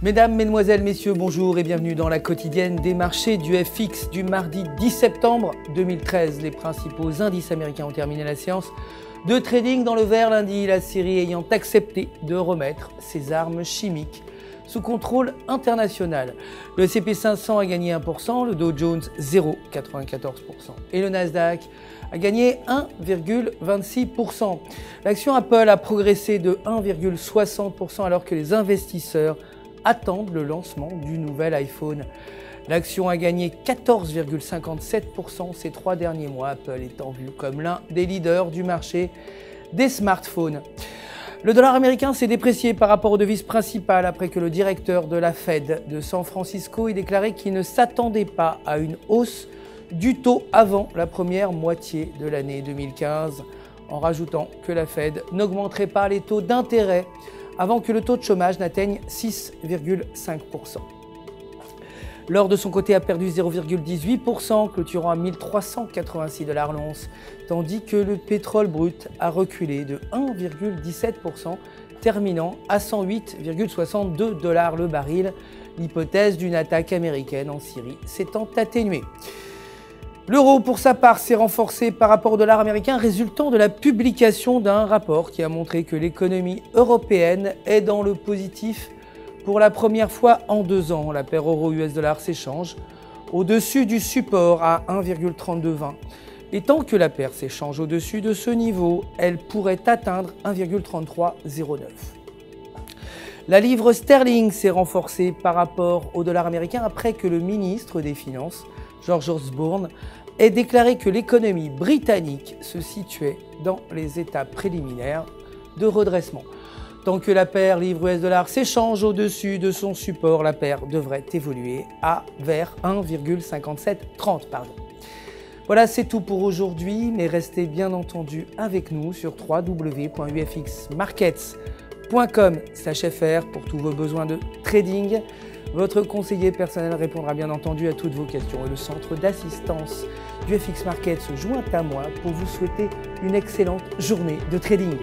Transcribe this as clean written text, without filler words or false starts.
Mesdames, Mesdemoiselles, Messieurs, bonjour et bienvenue dans la quotidienne des marchés du FX du mardi 10 septembre 2013. Les principaux indices américains ont terminé la séance de trading dans le vert lundi, la Syrie ayant accepté de remettre ses armes chimiques sous contrôle international. Le S&P 500 a gagné 1%, le Dow Jones 0,94% et le Nasdaq a gagné 1,26%. L'action Apple a progressé de 1,60% alors que les investisseurs attendent le lancement du nouvel iPhone. L'action a gagné 14,57% ces 3 derniers mois, Apple étant vu comme l'un des leaders du marché des smartphones. Le dollar américain s'est déprécié par rapport aux devises principales après que le directeur de la Fed de San Francisco ait déclaré qu'il ne s'attendait pas à une hausse du taux avant la première moitié de l'année 2015, en rajoutant que la Fed n'augmenterait pas les taux d'intérêt avant que le taux de chômage n'atteigne 6,5%. L'or de son côté a perdu 0,18%, clôturant à 1386 $ l'once, tandis que le pétrole brut a reculé de 1,17%, terminant à 108,62 $ le baril, l'hypothèse d'une attaque américaine en Syrie s'étant atténuée. L'euro, pour sa part, s'est renforcé par rapport au dollar américain, résultant de la publication d'un rapport qui a montré que l'économie européenne est dans le positif pour la première fois en 2 ans. La paire euro-US$ s'échange au-dessus du support à 1,3220. Et tant que la paire s'échange au-dessus de ce niveau, elle pourrait atteindre 1,3309. La livre sterling s'est renforcée par rapport au dollar américain après que le ministre des Finances, George Osborne, ait déclaré que l'économie britannique se situait dans les étapes préliminaires de redressement. Tant que la paire livre-US$ s'échange au-dessus de son support, la paire devrait évoluer vers 1,5730. Voilà, c'est tout pour aujourd'hui, mais restez bien entendu avec nous sur www.ufxmarkets.com/fr pour tous vos besoins de trading. Votre conseiller personnel répondra bien entendu à toutes vos questions et le centre d'assistance du FX Markets se joint à moi pour vous souhaiter une excellente journée de trading.